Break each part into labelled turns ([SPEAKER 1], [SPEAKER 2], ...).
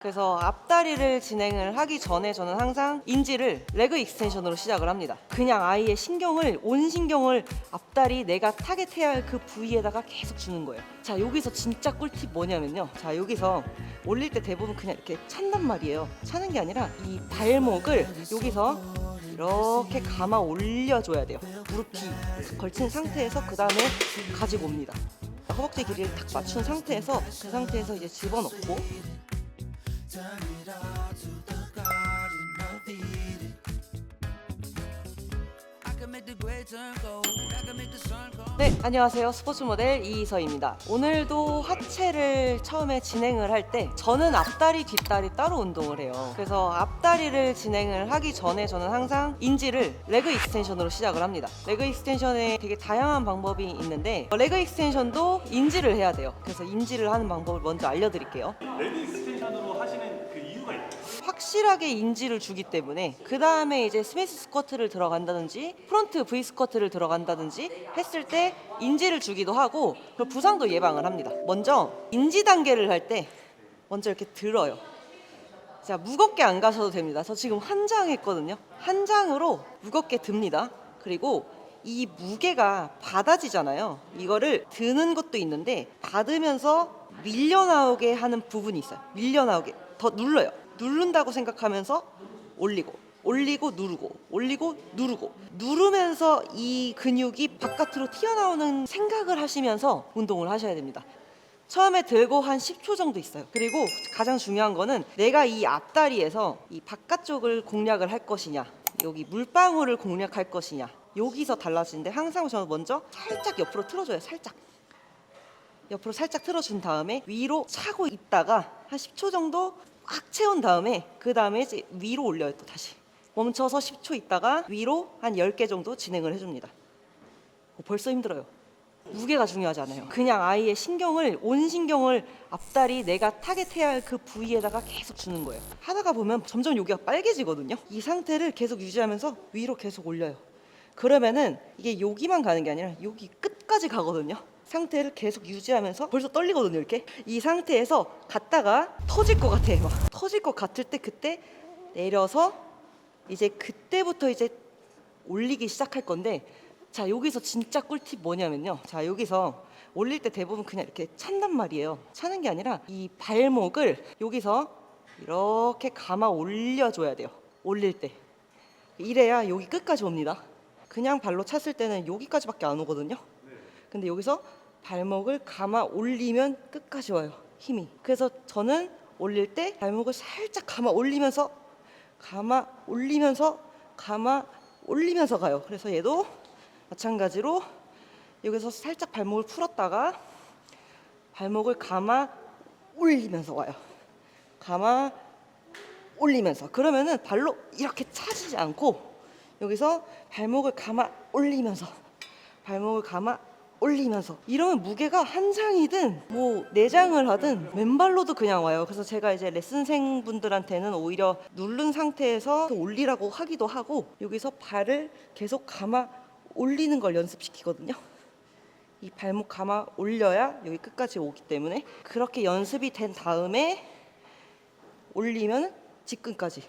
[SPEAKER 1] 그래서 앞다리를 진행을 하기 전에 저는 항상 인지를 레그 익스텐션으로 시작을 합니다. 그냥 아이의 온 신경을 앞다리 내가 타겟해야 할 그 부위에다가 계속 주는 거예요. 자, 여기서 진짜 꿀팁 뭐냐면요. 자, 여기서 올릴 때 대부분 그냥 이렇게 찬단 말이에요. 차는 게 아니라 이 발목을 여기서 이렇게 감아 올려줘야 돼요. 무릎이 걸친 상태에서 그 다음에 가지고 옵니다. 허벅지 길이를 딱 맞춘 상태에서 그 상태에서 이제 집어넣고 네, 안녕하세요. 스포츠 모델 이희서입니다. 오늘도 하체를 처음에 진행을 할 때 저는 앞다리, 뒷다리 따로 운동을 해요. 그래서 앞다리를 진행을 하기 전에 저는 항상 인지를 레그 익스텐션으로 시작을 합니다. 레그 익스텐션에 되게 다양한 방법이 있는데 레그 익스텐션도 인지를 해야 돼요. 그래서 인지를 하는 방법을 먼저 알려드릴게요.
[SPEAKER 2] 레그 익스텐션으로 하시는 그 이유가 있나요?
[SPEAKER 1] 확실하게 인지를 주기 때문에 그 다음에 이제 스미스 스쿼트를 들어간다든지 프론트 V 스쿼트를 들어간다든지 했을 때 인지를 주기도 하고 부상도 예방을 합니다. 먼저 인지 단계를 할 때 먼저 이렇게 들어요. 자, 무겁게 안 가셔도 됩니다. 저 지금 한 장 했거든요. 한 장으로 무겁게 듭니다. 그리고 이 무게가 받아지잖아요. 이거를 드는 것도 있는데 받으면서 밀려나오게 하는 부분이 있어요. 밀려나오게 더 눌러요. 누른다고 생각하면서 올리고 누르고 올리고 누르고 누르면서 이 근육이 바깥으로 튀어나오는 생각을 하시면서 운동을 하셔야 됩니다. 처음에 들고 한 10초 정도 있어요. 그리고 가장 중요한 거는 내가 이 앞다리에서 이 바깥쪽을 공략을 할 것이냐, 여기 물방울을 공략할 것이냐, 여기서 달라지는데 항상 저는 먼저 살짝 옆으로 틀어줘요. 살짝 옆으로 살짝 틀어준 다음에 위로 차고 있다가 한 10초 정도 꽉 채운 다음에 그 다음에 이제 위로 올려요. 또 다시 멈춰서 10초 있다가 위로 한 10개 정도 진행을 해줍니다. 벌써 힘들어요. 무게가 중요하지 않아요. 그냥 아이의 온 신경을 앞다리 내가 타겟해야 할 그 부위에다가 계속 주는 거예요. 하다가 보면 점점 여기가 빨개지거든요. 이 상태를 계속 유지하면서 위로 계속 올려요. 그러면은 이게 여기만 가는 게 아니라 여기 끝까지 가거든요. 상태를 계속 유지하면서 벌써 떨리거든요. 이렇게 이 상태에서 갔다가 터질 것 같아. 막 터질 것 같을 때 그때 내려서 이제 그때부터 이제 올리기 시작할 건데, 자, 여기서 진짜 꿀팁 뭐냐면요. 자, 여기서 올릴 때 대부분 그냥 이렇게 찬단 말이에요. 차는 게 아니라 이 발목을 여기서 이렇게 감아 올려줘야 돼요. 올릴 때. 이래야 여기 끝까지 옵니다. 그냥 발로 찼을 때는 여기까지밖에 안 오거든요. 근데 여기서 발목을 감아 올리면 끝까지 와요. 힘이. 그래서 저는 올릴 때 발목을 살짝 감아 올리면서 가요. 그래서 얘도 마찬가지로 여기서 살짝 발목을 풀었다가 발목을 감아 올리면서 와요. 감아 올리면서. 그러면은 발로 이렇게 차지지 않고 여기서 발목을 감아 올리면서 이러면 무게가 한 장이든 뭐 네 장을 하든 맨발로도 그냥 와요. 그래서 제가 이제 레슨생 분들한테는 오히려 누른 상태에서 올리라고 하기도 하고 여기서 발을 계속 감아 올리는 걸 연습시키거든요. 이 발목 감아 올려야 여기 끝까지 오기 때문에 그렇게 연습이 된 다음에 올리면 직근까지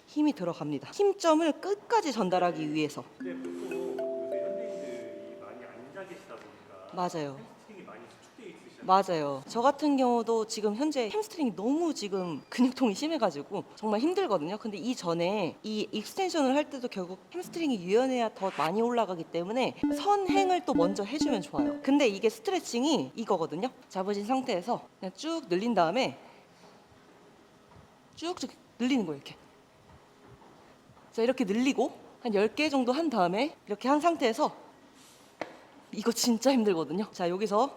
[SPEAKER 1] 힘이 들어갑니다. 힘점을 끝까지 전달하기 위해서.
[SPEAKER 2] 근데 보통 요새 현대인들이 많이 앉아 계시다 보니까
[SPEAKER 1] 맞아요.
[SPEAKER 2] 햄스트링이 많이 수축돼 있으시잖아요.
[SPEAKER 1] 맞아요. 저 같은 경우도 지금 현재 햄스트링이 너무 지금 근육통이 심해가지고 정말 힘들거든요. 근데 이전에 이 익스텐션을 할 때도 결국 햄스트링이 유연해야 더 많이 올라가기 때문에 선행을 또 먼저 해주면 좋아요. 근데 이게 스트레칭이 이거거든요. 잡으신 상태에서 그냥 쭉 늘린 다음에 쭉쭉 늘리는 거예요. 이렇게. 자, 이렇게 늘리고 한 10개 정도 한 다음에 이렇게 한 상태에서 이거 진짜 힘들거든요. 자, 여기서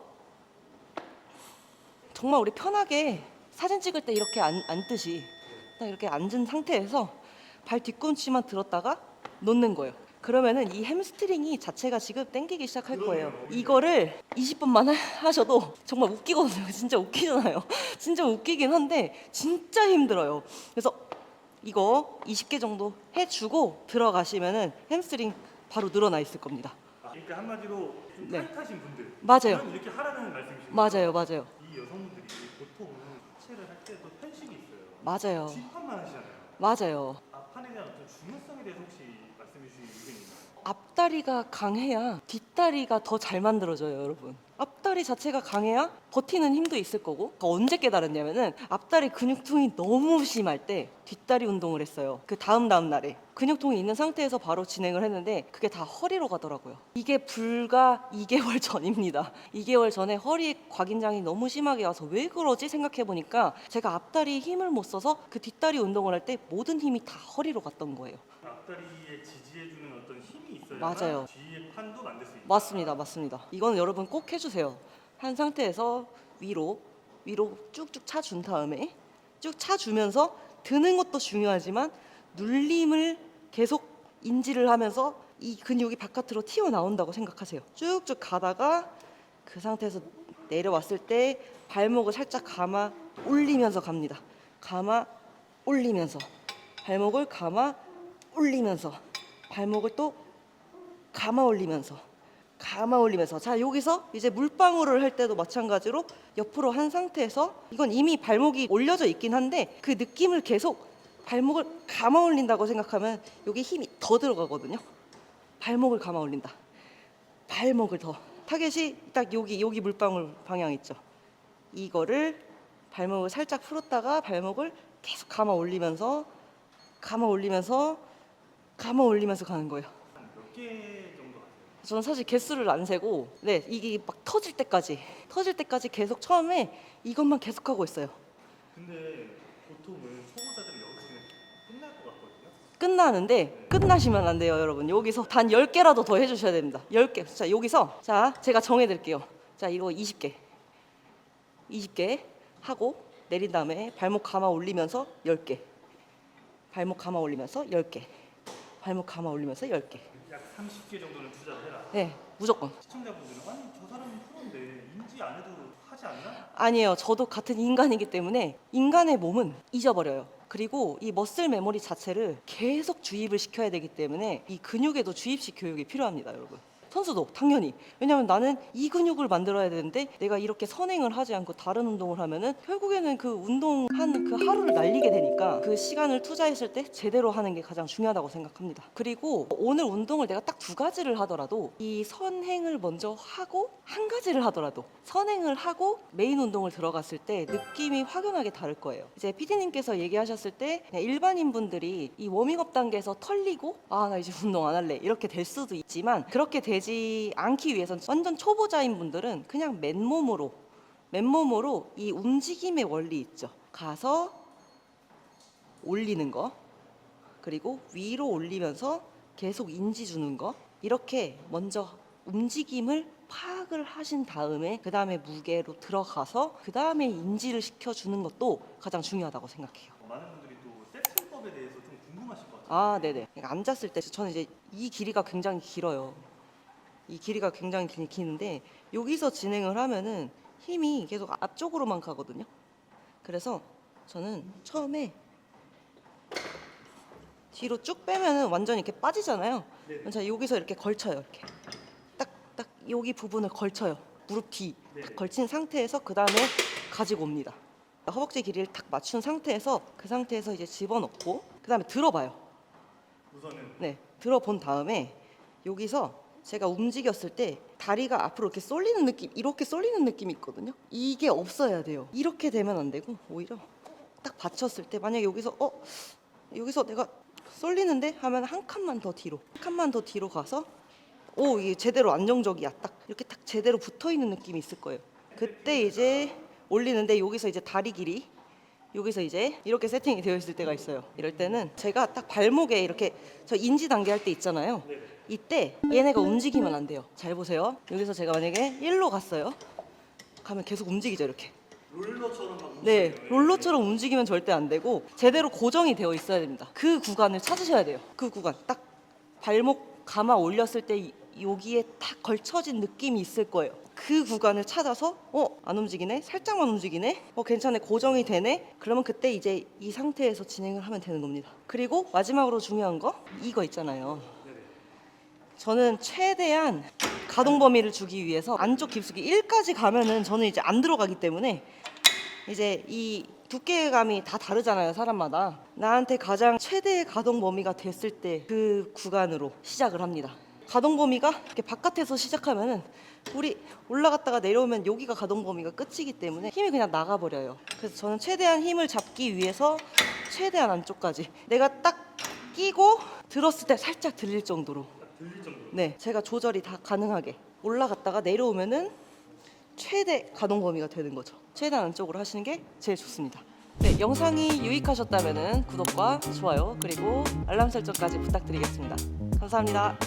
[SPEAKER 1] 정말 우리 편하게 사진 찍을 때 이렇게 앉듯이 딱 이렇게 앉은 상태에서 발 뒤꿈치만 들었다가 놓는 거예요. 그러면은 이 햄스트링이 자체가 지금 땡기기 시작할 거예요. 이거를 20분만 하셔도 정말 웃기거든요. 진짜 웃기잖아요. 진짜 웃기긴 한데 진짜 힘들어요. 그래서 이거 20개 정도 해주고 들어가시면은 햄스트링 바로 늘어나 있을 겁니다.
[SPEAKER 2] 그러니까 한마디로 좀
[SPEAKER 1] 네.
[SPEAKER 2] 타이트하신 분들
[SPEAKER 1] 맞아요.
[SPEAKER 2] 그런 이렇게 하라는 말씀이신 거예요?
[SPEAKER 1] 맞아요.
[SPEAKER 2] 이 여성분들이 보통 하체를 할 때도 편식이 있어요.
[SPEAKER 1] 맞아요.
[SPEAKER 2] 뒷판만 하시잖아요.
[SPEAKER 1] 맞아요.
[SPEAKER 2] 앞판에 대한 어떤 중요성에 대해서 혹시 말씀해 주실 의견이 있나요?
[SPEAKER 1] 앞다리가 강해야 뒷다리가 더 잘 만들어져요, 여러분. 앞다리 자체가 강해야 버티는 힘도 있을 거고. 언제 깨달았냐면은 앞다리 근육통이 너무 심할 때 뒷다리 운동을 했어요. 그 다음 날에 근육통이 있는 상태에서 바로 진행을 했는데 그게 다 허리로 가더라고요. 이게 불과 2개월 전입니다. 2개월 전에 허리 곽인장이 너무 심하게 와서 왜 그러지 생각해 보니까 제가 앞다리에 힘을 못 써서 그 뒷다리 운동을 할 때 모든 힘이 다 허리로 갔던 거예요.
[SPEAKER 2] 앞다리에 지지해주는 어떤 힘이 있어야만
[SPEAKER 1] 맞아요.
[SPEAKER 2] 뒤에 판도 만들 수 있다.
[SPEAKER 1] 맞습니다, 맞습니다. 이건 여러분 꼭 해주세요. 한 상태에서 위로 쭉쭉 차준 다음에 쭉 차주면서 드는 것도 중요하지만 눌림을 계속 인지를 하면서 이 근육이 바깥으로 튀어나온다고 생각하세요. 쭉쭉 가다가 그 상태에서 내려왔을 때 발목을 살짝 감아 올리면서 갑니다. 감아 올리면서 발목을 감아 올리면서 발목을 또 감아 올리면서 자 여기서 이제 물방울을 할 때도 마찬가지로 옆으로 한 상태에서 이건 이미 발목이 올려져 있긴 한데 그 느낌을 계속 발목을 감아 올린다고 생각하면 여기 힘이 더 들어가거든요. 발목을 감아 올린다. 발목을 더 타겟이 딱 여기 물방울 방향 있죠. 이거를 발목을 살짝 풀었다가 발목을 계속 감아 올리면서 가는 거예요.
[SPEAKER 2] 한 몇 개 정도 하세요?
[SPEAKER 1] 저는 사실 개수를 안 세고 네 이게 막 터질 때까지 계속 처음에 이것만 계속 하고 있어요.
[SPEAKER 2] 근데 보통은 초보자들은 여기서 그냥 끝날 것 같거든요.
[SPEAKER 1] 끝나는데 끝나시면 안 돼요, 여러분. 여기서 단 10개라도 더 해주셔야 됩니다. 10개. 자 여기서 자 제가 정해드릴게요. 자 이거 20개 하고 내린 다음에 발목 감아 올리면서 10개, 발목 감아 올리면서 10개, 발목 감아 올리면서 10개.
[SPEAKER 2] 약 30개 정도는 투자를 해라.
[SPEAKER 1] 네 무조건.
[SPEAKER 2] 시청자분들은 아니 저 사람은 프로인데 인지 안 해도 하지 않나?
[SPEAKER 1] 아니에요. 저도 같은 인간이기 때문에 인간의 몸은 잊어버려요. 그리고 이 머슬 메모리 자체를 계속 주입을 시켜야 되기 때문에 이 근육에도 주입식 교육이 필요합니다, 여러분. 선수도 당연히. 왜냐면 나는 이 근육을 만들어야 되는데 내가 이렇게 선행을 하지 않고 다른 운동을 하면은 결국에는 그 운동한 그 하루를 날리게 되니까 그 시간을 투자했을 때 제대로 하는 게 가장 중요하다고 생각합니다. 그리고 오늘 운동을 내가 딱 2가지를 하더라도 이 선행을 먼저 하고 한 가지를 하더라도 선행을 하고 메인 운동을 들어갔을 때 느낌이 확연하게 다를 거예요. 이제 PD님께서 얘기하셨을 때 그냥 일반인 분들이 이 워밍업 단계에서 털리고 아 나 이제 운동 안 할래 이렇게 될 수도 있지만 그렇게 되지 않기 위해선 완전 초보자인 분들은 그냥 맨몸으로 이 움직임의 원리 있죠. 가서 올리는 거 그리고 위로 올리면서 계속 인지 주는 거 이렇게 먼저 움직임을 파악을 하신 다음에 그 다음에 무게로 들어가서 그 다음에 인지를 시켜주는 것도 가장 중요하다고 생각해요.
[SPEAKER 2] 많은 분들이 또 세팅법에 대해서 좀 궁금하실 것 같아요.
[SPEAKER 1] 아 네네. 그러니까 앉았을 때 저는 이제 이 길이가 굉장히 길어요. 이 길이가 굉장히 기는데 여기서 진행을 하면은 힘이 계속 앞쪽으로만 가거든요. 그래서 저는 처음에 뒤로 쭉 빼면은 완전히 이렇게 빠지잖아요.
[SPEAKER 2] 네.
[SPEAKER 1] 자 여기서 이렇게 걸쳐요. 이렇게 딱 여기 부분을 걸쳐요. 무릎 뒤
[SPEAKER 2] 네.
[SPEAKER 1] 딱 걸친 상태에서 그 다음에 가지고 옵니다. 허벅지 길이를 딱 맞춘 상태에서 그 상태에서 이제 집어넣고 그 다음에 들어봐요.
[SPEAKER 2] 우선은
[SPEAKER 1] 네, 들어본 다음에 여기서 제가 움직였을 때 다리가 앞으로 이렇게 쏠리는 느낌, 이렇게 쏠리는 느낌이 있거든요. 이게 없어야 돼요. 이렇게 되면 안 되고 오히려 딱 받쳤을 때 만약에 여기서 내가 쏠리는데 하면 한 칸만 더 뒤로 가서 이게 제대로 안정적이야. 딱 이렇게 딱 제대로 붙어 있는 느낌이 있을 거예요. 그때 이제 올리는데 여기서 이제 다리 길이 여기서 이제 이렇게 세팅이 되어 있을 때가 있어요. 이럴 때는 제가 딱 발목에 이렇게 저 인지 단계 할 때 있잖아요. 이때 얘네가 움직이면 안 돼요. 잘 보세요. 여기서 제가 만약에 1로 갔어요. 가면 계속 움직이죠, 이렇게.
[SPEAKER 2] 롤러처럼 막
[SPEAKER 1] 네,
[SPEAKER 2] 움직여요.
[SPEAKER 1] 롤러처럼 움직이면 절대 안 되고 제대로 고정이 되어 있어야 됩니다. 그 구간을 찾으셔야 돼요. 그 구간 딱 발목 감아 올렸을 때 여기에 딱 걸쳐진 느낌이 있을 거예요. 그 구간을 찾아서 안 움직이네, 살짝만 움직이네, 괜찮네, 고정이 되네. 그러면 그때 이제 이 상태에서 진행을 하면 되는 겁니다. 그리고 마지막으로 중요한 거 이거 있잖아요. 저는 최대한 가동 범위를 주기 위해서 안쪽 깊숙이 1까지 가면은 저는 이제 안 들어가기 때문에 이제 이 두께감이 다 다르잖아요, 사람마다. 나한테 가장 최대의 가동 범위가 됐을 때 그 구간으로 시작을 합니다. 가동 범위가 이렇게 바깥에서 시작하면은 우리 올라갔다가 내려오면 여기가 가동 범위가 끝이기 때문에 힘이 그냥 나가버려요. 그래서 저는 최대한 힘을 잡기 위해서 최대한 안쪽까지 내가 딱 끼고 들었을 때 살짝 들릴 정도로,
[SPEAKER 2] 들릴 정도로.
[SPEAKER 1] 네, 제가 조절이 다 가능하게 올라갔다가 내려오면은 최대 가동 범위가 되는 거죠. 최대한 안쪽으로 하시는 게 제일 좋습니다. 네, 영상이 유익하셨다면 구독과 좋아요 그리고 알람 설정까지 부탁드리겠습니다. 감사합니다.